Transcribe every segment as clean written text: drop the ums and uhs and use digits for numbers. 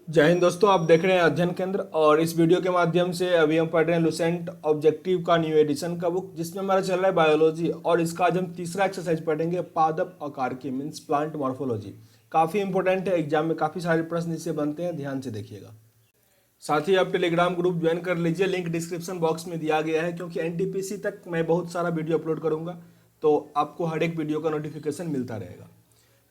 जय हिंद दोस्तों, आप देख रहे हैं अध्ययन केंद्र। और इस वीडियो के माध्यम से अभी हम पढ़ रहे हैं लुसेंट ऑब्जेक्टिव का न्यू एडिशन का बुक, जिसमें हमारा चल रहा है बायोलॉजी। और इसका आज हम तीसरा एक्सरसाइज पढ़ेंगे, पादप आकार की मीन्स प्लांट मॉर्फोलॉजी। काफ़ी इंपॉर्टेंट है, एग्जाम में काफ़ी सारे प्रश्न इससे बनते हैं, ध्यान से देखिएगा। साथ ही आप टेलीग्राम ग्रुप ज्वाइन कर लीजिए, लिंक डिस्क्रिप्शन बॉक्स में दिया गया है, क्योंकि एनटीपीसी तक मैं बहुत सारा वीडियो अपलोड करूंगा, तो आपको हर एक वीडियो का नोटिफिकेशन मिलता रहेगा।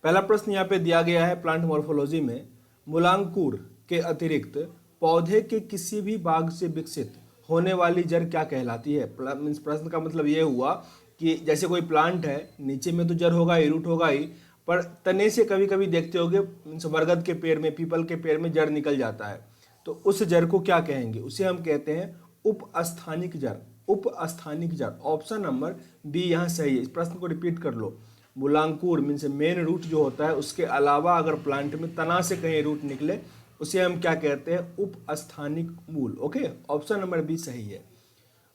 पहला प्रश्न यहाँ पे दिया गया है, प्लांट मॉर्फोलॉजी में मूलांकुर के अतिरिक्त पौधे के किसी भी भाग से विकसित होने वाली जड़ क्या कहलाती है। मीन्स प्रश्न का मतलब ये हुआ कि जैसे कोई प्लांट है, नीचे में तो जड़ होगा ही, रूट होगा ही, पर तने से कभी कभी देखते होगे मीन्स बरगद के पेड़ में, पीपल के पेड़ में जड़ निकल जाता है, तो उस जड़ को क्या कहेंगे? उसे हम कहते हैं उपस्थानिक जड़। उपस्थानिक जड़, ऑप्शन नंबर बी यहाँ सही है। इस प्रश्न को रिपीट कर लो। मूलांकुर मीन्स मेन रूट जो होता है, उसके अलावा अगर प्लांट में तना से कहीं रूट निकले, उसे हम क्या कहते हैं? उपस्थानिक मूल। ओके, ऑप्शन नंबर बी सही है।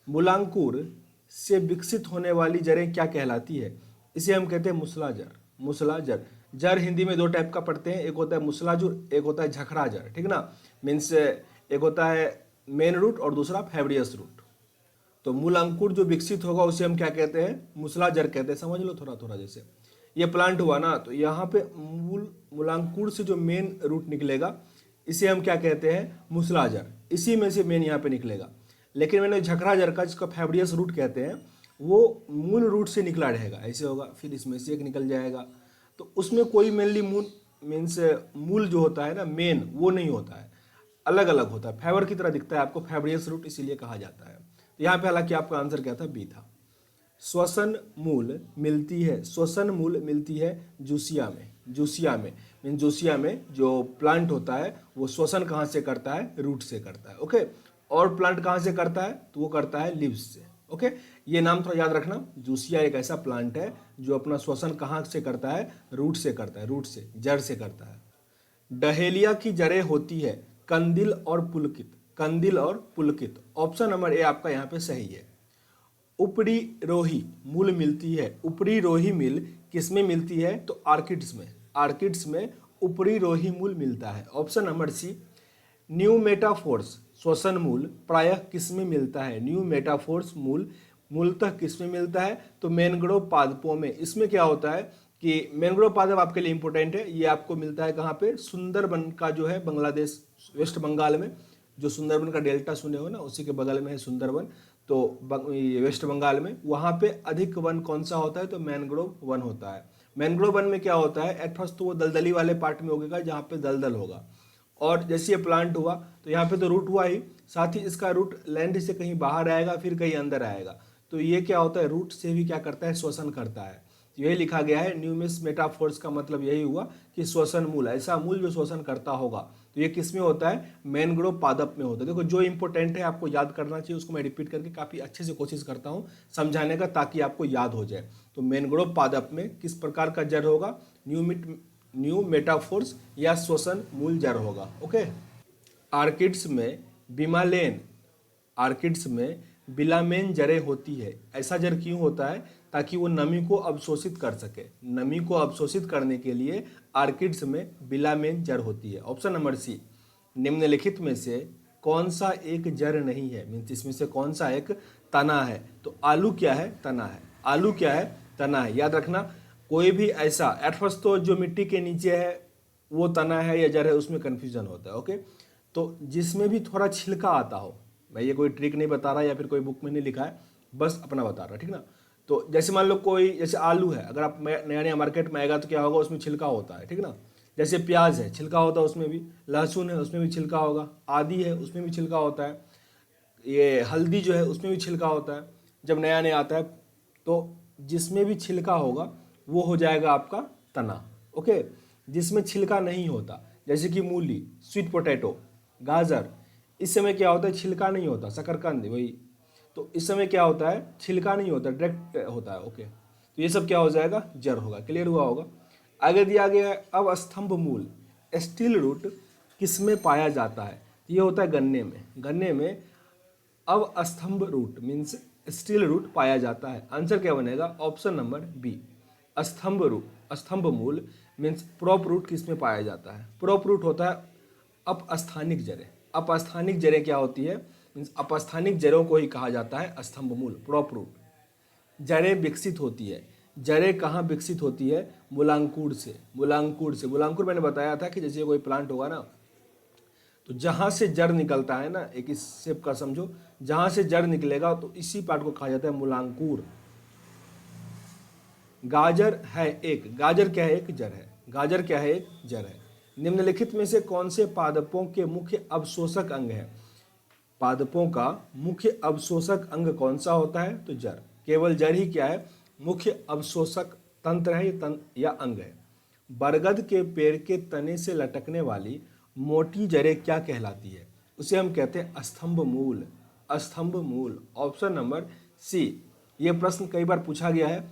मूलांकुर से विकसित होने वाली जड़ें क्या कहलाती है? इसे हम कहते हैं मुसला जड़। मुसला जड़। जड़ हिंदी में दो टाइप का पढ़ते हैं, एक होता है मुसलाजुर, एक होता है झखरा जड़। ठीक ना? मीन्स एक होता है मेन रूट और दूसरा फेवरियस रूट। तो मूल अंकुर जो विकसित होगा उसे हम क्या कहते हैं? मुसला जड़ कहते हैं। समझ लो थोड़ा थोड़ा। जैसे ये प्लांट हुआ ना, तो यहाँ पे मूलांकुर से जो मेन रूट निकलेगा, इसे हम क्या कहते हैं? मुसला जड़। इसी में से मेन यहाँ पे निकलेगा। लेकिन मैंने झकरा जड़ का, जिसको फेवरियस रूट कहते हैं, वो मूल रूट से निकला रहेगा। ऐसे होगा, फिर इसमें से एक निकल जाएगा, तो उसमें कोई मेनली मूल मीन्स मूल जो होता है ना, मेन, वो नहीं होता है, अलग अलग होता है, फाइबर की तरह दिखता है आपको, फेवरियस रूट इसीलिए कहा जाता है। तो यहाँ पे हालांकि आपका आंसर क्या था? बी था। श्वसन मूल मिलती है, श्वसन मूल मिलती है जूसिया में। जूसिया में मीन जूसिया में जो प्लांट होता है, वो श्वसन कहाँ से करता है? रूट से करता है। ओके, और प्लांट कहाँ से करता है? तो वो करता है लीव्स से। ओके, ये नाम थोड़ा याद रखना। जूसिया एक ऐसा प्लांट है जो अपना श्वसन कहाँ से करता है? रूट से करता है, रूट से, जड़ से करता है। डहेलिया की जड़ें होती है कंदिल और पुलकित। कंदिल और पुलकित, ऑप्शन नंबर ए आपका यहाँ पे सही है। उपरी रोही मूल मिलती है, उपरी रोही मिल किस में मिलती है? तो आर्किड्स में। आर्किड्स में उपरी रोही मूल मिलता है, option number C. Pneumatophores श्वसन मूल प्रायः किस में मिलता है? न्यू मेटाफोर्स मूल मूलतः किस में मिलता है? तो मैंग्रोव पादपों में। इसमें क्या होता है कि मैंग्रोव पादप आपके लिए इंपॉर्टेंट है। ये आपको मिलता है कहाँ पे? सुंदरबन का जो है बांग्लादेश, वेस्ट बंगाल में, जो सुंदरबन का डेल्टा सुने हो ना, उसी के बगल में है सुंदरबन। तो वेस्ट बंगाल में वहाँ पे अधिक वन कौन सा होता है? तो मैंग्रोव वन होता है। मैंग्रोव वन में क्या होता है? एट फर्स्ट तो वो दलदली वाले पार्ट में होगा, जहाँ पे दलदल होगा। और जैसे ये प्लांट हुआ, तो यहाँ पे तो रूट हुआ ही, साथ ही इसका रूट लैंड से कहीं बाहर आएगा, फिर कहीं अंदर आएगा। तो ये क्या होता है? रूट से भी क्या करता है? श्वसन करता है। तो यही लिखा गया है, न्यूमिस मेटाफोर्स का मतलब यही हुआ कि श्वसन मूल, ऐसा मूल जो श्वसन करता होगा। तो ये किस में होता है? मैनग्रोव पादप में होता है। देखो, जो इंपॉर्टेंट है आपको याद करना चाहिए, उसको मैं रिपीट करके काफ़ी अच्छे से कोशिश करता हूँ समझाने का, ताकि आपको याद हो जाए। तो मैनग्रोव पादप में किस प्रकार का जड़ होगा? न्यू मेटाफोर्स या श्वसन मूल जड़ होगा। ओके। आर्किड्स में बिमालेन, आर्किड्स में बिलामेन जड़ें होती है। ऐसा जड़ क्यों होता है? ताकि वो नमी को अवशोषित कर सके। नमी को अवशोषित करने के लिए आर्किड्स में बिलामेन जड़ होती है, ऑप्शन नंबर सी। निम्नलिखित में से कौन सा एक जड़ नहीं है? मीन्स इसमें से कौन सा एक तना है? तो आलू क्या है? तना है। आलू क्या है? तना है। याद रखना, कोई भी ऐसा एट फर्स्ट तो जो मिट्टी के नीचे है वो तना है या जड़ है, उसमें कन्फ्यूजन होता है। ओके, तो जिसमें भी थोड़ा छिलका आता हो, मैं ये कोई ट्रिक नहीं बता रहा या फिर कोई बुक में नहीं लिखा है, बस अपना बता रहा, ठीक ना? तो जैसे मान लो कोई, जैसे आलू है, अगर आप नया नया मार्केट में आएगा तो क्या होगा? उसमें छिलका होता है, ठीक ना? जैसे प्याज है, छिलका होता है उसमें भी। लहसुन है, उसमें भी छिलका होगा। आदि है, उसमें भी छिलका होता है। ये हल्दी जो है, उसमें भी छिलका होता है जब नया नया आता है। तो जिसमें भी छिलका होगा वो हो जाएगा आपका तना। ओके, जिसमें छिलका नहीं होता, जैसे कि मूली, स्वीट पोटैटो, गाजर, इस समय क्या होता है? छिलका नहीं होता। शकरकंद वही, तो इस समय क्या होता है? छिलका नहीं होता, डायरेक्ट होता है। ओके, तो ये सब क्या हो जाएगा? जड़ होगा। क्लियर हुआ होगा? आगे दिया गया है, अब स्तंभ मूल स्टील रूट किस में पाया जाता है? ये होता है गन्ने में। गन्ने में अब स्तंभ रूट मीन्स स्टील रूट पाया जाता है। आंसर क्या बनेगा? ऑप्शन नंबर बी, स्तंभ रूट। स्तंभ मूल मीन्स प्रॉप रूट किस में पाया जाता है? प्रॉप रूट होता है अपस्थानिक जड़ें। अपस्थानिक जड़ें क्या होती है? मीन्स अपस्थानिक जड़ों को ही कहा जाता है स्तंभ मूल, प्रॉप रूट। जड़ें विकसित होती है, जड़ें कहाँ विकसित होती है? मूलांकुर से। मूलांकुर से, मूलांकुर मैंने बताया था कि जैसे कोई प्लांट होगा ना, तो जहाँ से जड़ निकलता है ना, एक इस शेप का समझो, जहाँ से जड़ निकलेगा तो इसी पार्ट को कहा जाता है मूलांकुर। गाजर है एक, गाजर क्या है? एक जड़ है। गाजर क्या है? एक जड़ है। निम्नलिखित में से कौन से पादपों के मुख्य अवशोषक अंग है? पादपों का मुख्य अवशोषक अंग कौन सा होता है? तो जड़। केवल जड़ ही क्या है? मुख्य अवशोषक तंत्र है, या अंग है। बरगद के पेड़ के तने से लटकने वाली मोटी जड़ें क्या कहलाती है? उसे हम कहते हैं स्तंभ मूल। स्तंभ मूल, ऑप्शन नंबर सी। ये प्रश्न कई बार पूछा गया है।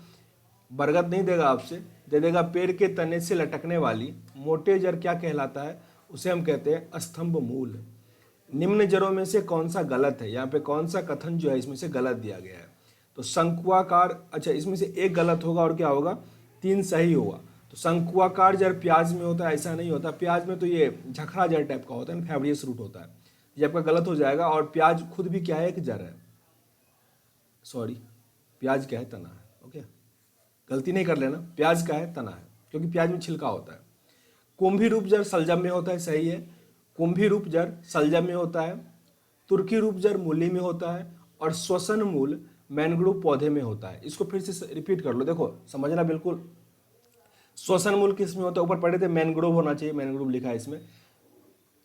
बरगद नहीं देगा आपसे, दे देगा पेड़ के तने से लटकने वाली मोटे जड़ क्या कहलाता है? उसे हम कहते हैं स्तंभ मूल। निम्न जड़ों में से कौन सा गलत है? यहाँ पे कौन सा कथन जो है इसमें से गलत दिया गया है? तो शंकुआकार, अच्छा इसमें से एक गलत होगा और क्या होगा? 3 सही होगा। तो शंकुआकार जड़ प्याज में होता है, ऐसा नहीं होता। प्याज में तो ये झखरा जड़ टाइप का होता है, फैब्रियस रूट होता है। ये आपका गलत हो जाएगा। और प्याज खुद भी क्या है? एक जड़ है। सॉरी, प्याज क्या है? तना है। ओके, गलती नहीं कर लेना, प्याज का है? तना है, क्योंकि प्याज में छिलका होता है। कुंभी रूप जड़ सलजम में होता है, सही है। कुंभी रूप जड़ सलजम में होता है। तुर्की रूप जड़ मूली में होता है। और श्वसन मूल मैनग्रोव पौधे में होता है। इसको फिर से रिपीट कर लो, देखो समझना बिल्कुल। श्वसन मूल किस में होता है? ऊपर पढ़े थे मैनग्रोव होना चाहिए, मैनग्रोव लिखा है इसमें।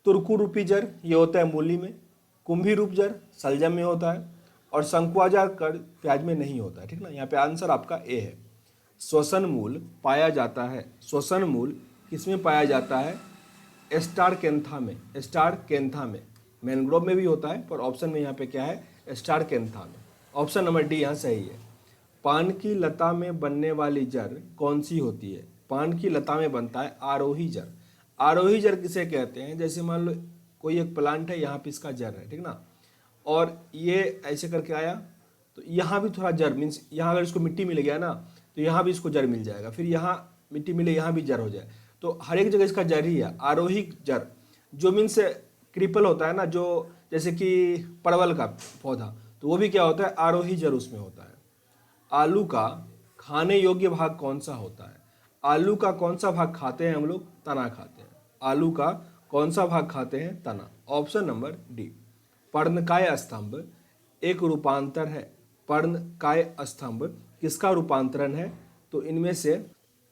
तुर्कु रूपी जड़ ये होता है मूली में। कुंभी रूप जड़ सलजम में होता है। और शंकुआजार कड़ प्याज में नहीं होता है, ठीक ना। यहाँ पे आंसर आपका ए है। श्वसन मूल पाया जाता है, श्वसन मूल किसमें पाया जाता है? स्टार कैंथा में। स्टार कैंथा में, मैनग्रोव में भी होता है, पर ऑप्शन में यहाँ पे क्या है? स्टार कैंथा में। ऑप्शन नंबर डी यहाँ सही है। पान की लता में बनने वाली जड़ कौन सी होती है? पान की लता में बनता है आरोही जड़। आरोही जड़ किसे कहते हैं? जैसे मान लो कोई एक प्लांट है, यहाँ पे इसका जड़ है, ठीक ना, और ये ऐसे करके आया, तो यहाँ भी थोड़ा जड़, मीन्स यहाँ अगर इसको मिट्टी मिल गया ना, तो यहाँ भी इसको जड़ मिल जाएगा। फिर यहाँ मिट्टी मिले, यहाँ भी जड़ हो जाए। तो हर एक जगह इसका जड़ ही है, आरोही जड़। जो मीन्स क्रिपल होता है ना, जो जैसे कि परवल का पौधा, तो वो भी क्या होता है? आरोही जड़ उसमें होता है। आलू का खाने योग्य भाग कौन सा होता है? आलू का कौन सा भाग खाते हैं हम लोग? तना खाते हैं। आलू का कौन सा भाग खाते हैं? तना। Option number D. पर्णकाय स्तंभ एक रूपांतर है। पर्णकाय स्तंभ किसका रूपांतरण है? तो इनमें से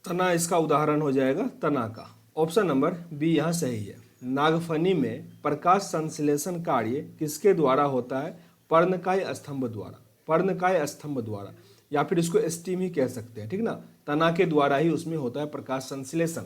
तना इसका उदाहरण हो जाएगा, तना का। ऑप्शन नंबर बी यहाँ सही है। नागफनी में प्रकाश संश्लेषण कार्य किसके द्वारा होता है? पर्णकाय स्तंभ द्वारा। पर्णकाय स्तंभ द्वारा, या फिर इसको स्टीम ही कह सकते हैं, ठीक ना। तना के द्वारा ही उसमें होता है प्रकाश संश्लेषण।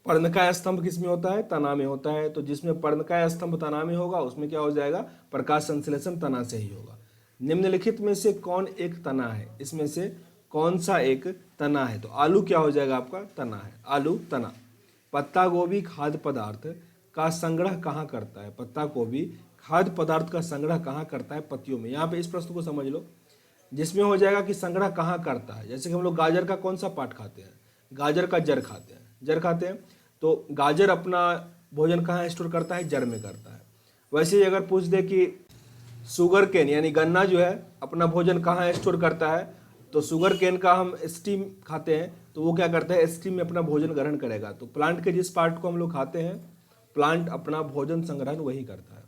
पर्णकाय स्तंभ किसमें होता है? तना में होता है। तो जिसमें पर्णकाय स्तंभ तना में होगा, उसमें क्या हो जाएगा? प्रकाश संश्लेषण तना से ही होगा। निम्नलिखित में से कौन एक तना है? इसमें से कौन सा एक तना है? तो आलू क्या हो जाएगा आपका? तना है। आलू तना। पत्ता गोभी खाद्य पदार्थ का संग्रह कहाँ करता है? पत्ता गोभी खाद्य पदार्थ का संग्रह कहाँ करता है? पत्तियों में। यहाँ पे इस प्रश्न को समझ लो, जिसमें हो जाएगा कि संग्रह कहाँ करता है। जैसे कि हम लोग गाजर का कौन सा पार्ट खाते हैं? गाजर का जड़ खाते हैं, जड़ खाते हैं। तो गाजर अपना भोजन कहाँ स्टोर करता है? जड़ में करता है। वैसे ही अगर पूछ दे कि शुगर केन यानी गन्ना जो है अपना भोजन कहाँ स्टोर करता है, तो शुगर केन का हम स्टीम खाते हैं, तो वो क्या करता है? स्टीम में अपना भोजन ग्रहण करेगा। तो प्लांट के जिस पार्ट को हम लोग खाते हैं, प्लांट अपना भोजन संग्रहण वही करता है।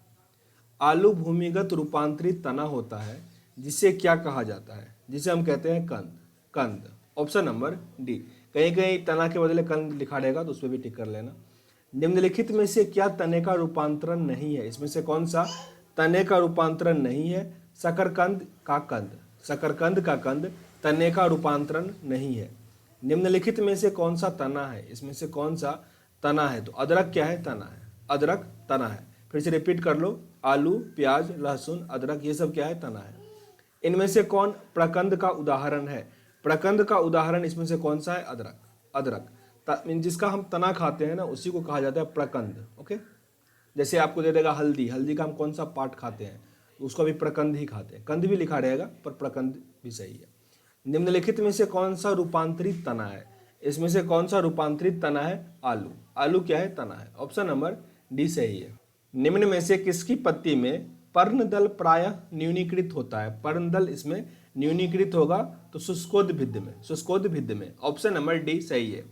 आलू भूमिगत रूपांतरित तना होता है, जिसे क्या कहा जाता है? जिसे हम कहते हैं कंद। कंद। Option number D. कहीं कहीं तना के बदले कंद लिखा रहेगा, तो उस पर भी टिक कर लेना। निम्नलिखित में से क्या तने का रूपांतरण नहीं है? इसमें से कौन सा तने का रूपांतरण नहीं है? शकरकंद का कंद। शकरकंद का कंद तने का रूपांतरण नहीं है। निम्नलिखित में से कौन सा तना है? इसमें से कौन सा तना है? तो अदरक क्या है? तना है। अदरक तना है। फिर से रिपीट कर लो, आलू, प्याज, लहसुन, अदरक, ये सब क्या है? तना है। इनमें से कौन प्रकंद का उदाहरण है? प्रकंद का उदाहरण इसमें से कौन सा है? अदरक। अदरक जिसका हम तना खाते हैं ना, उसी को कहा जाता है प्रकंद। ओके, जैसे आपको दे देगा हल्दी, हल्दी का हम कौन सा पार्ट खाते हैं? उसको भी प्रकंद ही खाते हैं। कंद भी लिखा रहेगा, पर प्रकंद भी सही है। निम्नलिखित में से कौन सा रूपांतरित तना है? इसमें से कौन सा रूपांतरित तना है? आलू। आलू क्या है? तना है। ऑप्शन नंबर डी सही है। निम्न में से किसकी पत्ती में पर्णदल प्रायः न्यूनीकृत होता है? पर्णदल इसमें न्यूनीकृत होगा तो शुष्कोद्भिद में ऑप्शन नंबर डी सही है।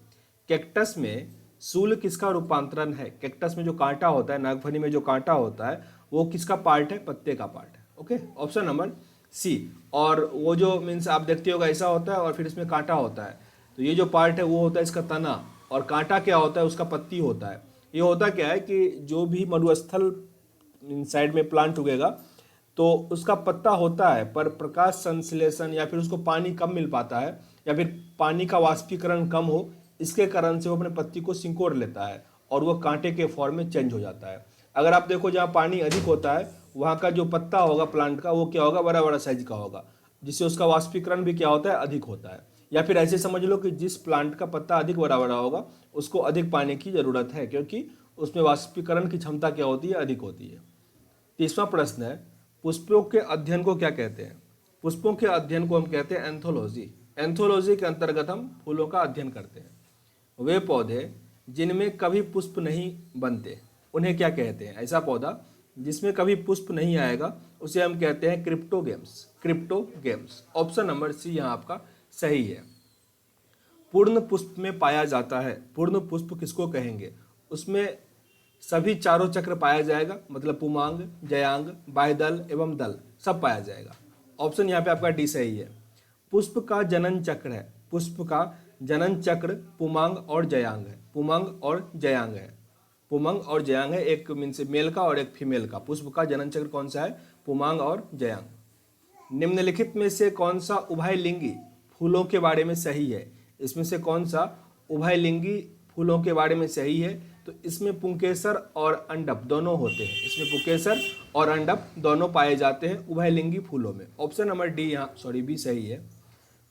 कैक्टस में सूल किसका रूपांतरण है? कैक्टस में जो कांटा होता है, नागफनी में जो कांटा होता है, वो किसका पार्ट है? पत्ते का पार्ट है। Okay, option number C. और वो जो मीन्स आप देखते होगा ऐसा होता है और फिर इसमें कांटा होता है, तो ये जो पार्ट है वो होता है इसका तना, और कांटा क्या होता है? उसका पत्ती होता है। ये होता क्या है कि जो भी मरुस्थल साइड में प्लांट उगेगा तो उसका पत्ता होता है, पर प्रकाश संश्लेषण या फिर उसको पानी कम मिल पाता है, या फिर पानी का वाष्पीकरण कम हो, इसके कारण से वो अपने पत्ती को सिंकोड़ लेता है और वो कांटे के फॉर्म में चेंज हो जाता है। अगर आप देखो जहाँ पानी अधिक होता है वहाँ का जो पत्ता होगा प्लांट का, वो क्या होगा? बड़ा बड़ा साइज का होगा, जिससे उसका वाष्पीकरण भी क्या होता है? अधिक होता है। या फिर ऐसे समझ लो कि जिस प्लांट का पत्ता अधिक बड़ा बड़ा होगा उसको अधिक पानी की जरूरत है, क्योंकि उसमें वाष्पीकरण की क्षमता क्या होती है? अधिक होती है। तीसरा प्रश्न है, पुष्पों के अध्ययन को क्या कहते हैं? पुष्पों के अध्ययन को हम कहते हैं एंथोलॉजी। एंथोलॉजी के अंतर्गत हम फूलों का अध्ययन करते हैं। वे पौधे जिनमें कभी पुष्प नहीं बनते उन्हें क्या कहते हैं? ऐसा पौधा जिसमें कभी पुष्प नहीं आएगा उसे हम कहते हैं cryptogams. Cryptogams, option number C यहाँ आपका सही है। पूर्ण पुष्प में पाया जाता है। पूर्ण पुष्प किसको कहेंगे? उसमें सभी चारों चक्र पाया जाएगा, मतलब पुमांग, जयांग, बाह्यदल एवं दल सब पाया जाएगा। ऑप्शन यहाँ पे आपका डी सही है। पुष्प का जनन चक्र है। पुष्प का जनन चक्र पुमांग और जयांग है। पुमांग और जयांग है। पुमांग और जयांग है, एक मीन्स मेल का और एक फीमेल का। पुष्प का जनन चक्र कौन सा है? पुमांग और जयांग। निम्नलिखित में से कौन सा उभयलिंगी फूलों के बारे में सही है? इसमें से कौन सा उभयलिंगी फूलों के बारे में सही है? तो इसमें पुंकेसर और अंडप दोनों होते हैं। इसमें पुंकेसर और अंडप दोनों पाए जाते हैं उभयलिंगी फूलों में। ऑप्शन नंबर डी यहाँ बी सही है।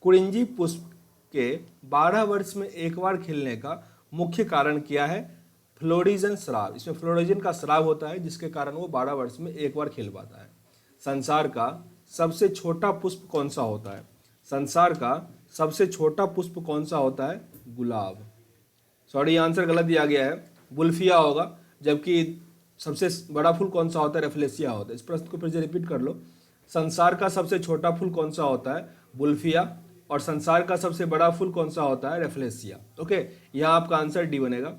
कुरिंजी पुष्प के 12 वर्ष में एक बार खिलने का मुख्य कारण क्या है? फ्लोरिजन स्राव। इसमें फ्लोरिजन का स्राव होता है जिसके कारण वो 12 वर्ष में एक बार खिल पाता है। संसार का सबसे छोटा पुष्प कौन सा होता है? संसार का सबसे छोटा पुष्प कौन सा होता है? गुलाब। आंसर गलत दिया गया है, बुल्फिया होगा, जबकि सबसे बड़ा फूल कौन सा होता है? रेफ्लेसिया होता है। इस प्रश्न को फिर से रिपीट कर लो। संसार का सबसे छोटा फूल कौन सा होता है? बुल्फिया। और संसार का सबसे बड़ा फूल कौन सा होता है? रेफ्लेसिया। ओके, यहाँ आपका आंसर डी बनेगा।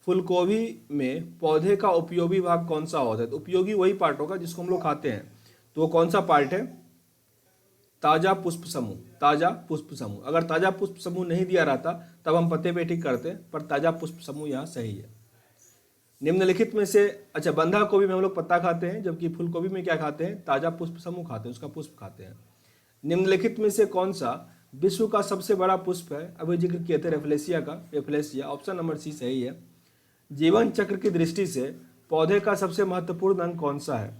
फूलगोभी में पौधे का उपयोगी भाग कौन सा होता है? तो उपयोगी वही पार्ट होगा जिसको हम लोग खाते हैं, तो वो कौन सा पार्ट है? ताजा पुष्प समूह। ताजा पुष्प समूह। अगर ताजा पुष्प समूह नहीं दिया रहता तब हम पत्ते पे ठीक करते, पर ताजा पुष्प समूह यहाँ सही है। निम्नलिखित में से अच्छा, बंधा गोभी में हम लोग पत्ता खाते हैं, जबकि फूलगोभी में क्या खाते हैं? ताजा पुष्प समूह खाते हैं, उसका पुष्प खाते हैं। निम्नलिखित में से कौन सा विश्व का सबसे बड़ा पुष्प है? अभी जिक्र किए थे रेफ्लेसिया का, रेफ्लेसिया। ऑप्शन नंबर सी सही है। जीवन चक्र की दृष्टि से पौधे का सबसे महत्वपूर्ण अंग कौन सा है?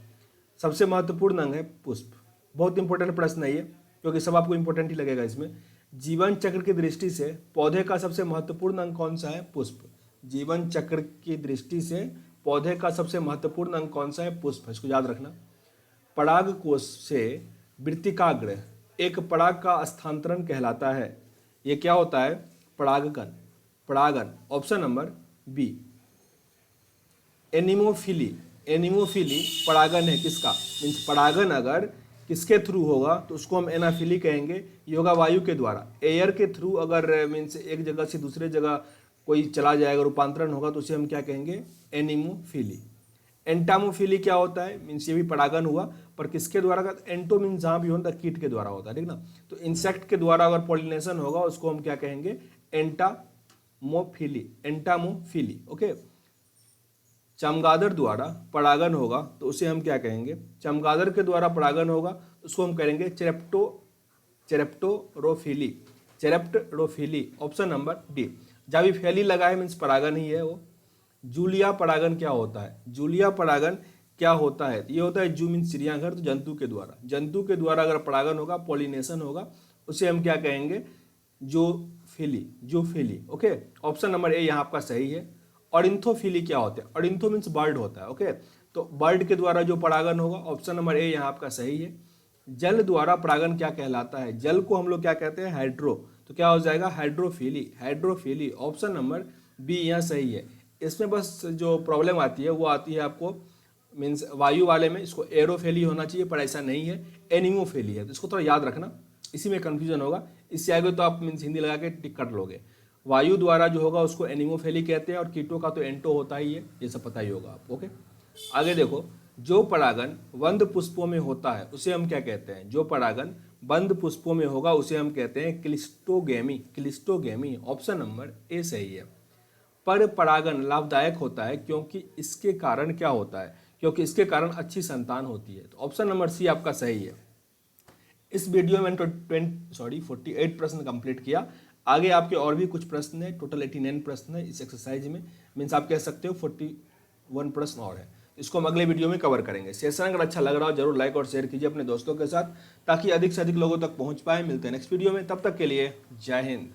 सबसे महत्वपूर्ण अंग है पुष्प। बहुत इंपॉर्टेंट प्रश्न है ये, क्योंकि सब आपको इंपॉर्टेंट ही लगेगा इसमें। जीवन चक्र की दृष्टि से पौधे का सबसे महत्वपूर्ण अंग कौन सा है? पुष्प। जीवन चक्र की दृष्टि से पौधे का सबसे महत्वपूर्ण अंग कौन सा है? पुष्प। इसको याद रखना। पराग कोश से वृत्तिकाग्र एक पराग का स्थानांतरण कहलाता है। ये क्या होता है? परागकण, परागन। Option number B. Anemophily, anemophily परागन है किसका? मीन्स परागन अगर किसके थ्रू होगा तो उसको हम एनाफिली कहेंगे। ये होगा वायु के द्वारा। एयर के थ्रू अगर मीन्स एक जगह से दूसरे जगह कोई चला जाएगा, रूपांतरण होगा, तो उसे हम क्या कहेंगे? एनिमोफिली। एंटामोफिली क्या होता है? मीन्स ये भी परागन हुआ, पर किसके द्वारा? एंटो मीन्स जहाँ भी होता है कीट के द्वारा होता है, ठीक ना। तो इंसेक्ट के द्वारा अगर पॉलिनेशन होगा उसको हम क्या कहेंगे? एंटामोफिली, एंटामोफिली। ओके। चमगादड़ द्वारा परागन होगा तो उसे हम क्या कहेंगे? चमगादड़ के द्वारा परागन होगा तो उसको हम कहेंगे चेरेप्टोरोफिली, चेरेप्टोरोफिली। Option number D. जहाँ भी फैली लगा है मीन्स परागन ही है वो। जूलिया परागन क्या होता है? जूलिया परागन क्या होता है? ये होता है जू मीन्स चिड़ियाघर, तो जंतु के द्वारा, जंतु के द्वारा अगर परागन होगा, पॉलिनेशन होगा, उसे हम क्या कहेंगे? जोफिली, जोफिली। ओके, ऑप्शन नंबर ए यहाँ आपका सही है। ऑरिंथोफिली क्या होता है? ऑरिंथो मीन्स बर्ड होता है। ओके, तो बर्ड के द्वारा जो परागन होगा, ऑप्शन नंबर ए यहाँ आपका सही है। जल द्वारा परागन क्या कहलाता है? जल को हम लोग क्या कहते हैं? हाइड्रो। तो क्या हो जाएगा? Hydrophily, hydrophily. Option number B यहाँ सही है। इसमें बस जो प्रॉब्लम आती है वो आती है आपको मीन्स वायु वाले में इसको एरोफेली होना चाहिए, पर ऐसा नहीं है, एनिमोफेली है। तो इसको थोड़ा याद रखना, इसी में कन्फ्यूजन होगा। इससे आगे तो आप मीन्स हिंदी लगा के टिक कर लोगे। वायु द्वारा जो होगा उसको एनिमोफेली कहते हैं, और कीटों का तो एंटो होता ही है, ये सब पता ही होगा आपको। ओके, आगे देखो, जो परागन बंद पुष्पों में होता है उसे हम क्या कहते हैं? जो परागन बंद पुष्पों में होगा उसे हम कहते हैं cleistogamy. Cleistogamy, option number A सही है। पर परागन लाभदायक होता है क्योंकि इसके कारण क्या होता है? क्योंकि इसके कारण अच्छी संतान होती है। तो ऑप्शन नंबर सी आपका सही है। इस वीडियो में 48 प्रश्न कंप्लीट किया। आगे आपके और भी कुछ प्रश्न है, टोटल 89 प्रश्न है इस एक्सरसाइज में, मीन्स आप कह सकते हो 41 प्रश्न और है। इसको हम अगले वीडियो में कवर करेंगे। सेशन अगर अच्छा लग रहा हो जरूर लाइक और शेयर कीजिए अपने दोस्तों के साथ, ताकि अधिक से अधिक लोगों तक पहुंच पाए। मिलते हैं नेक्स्ट वीडियो में, तब तक के लिए जय हिंद।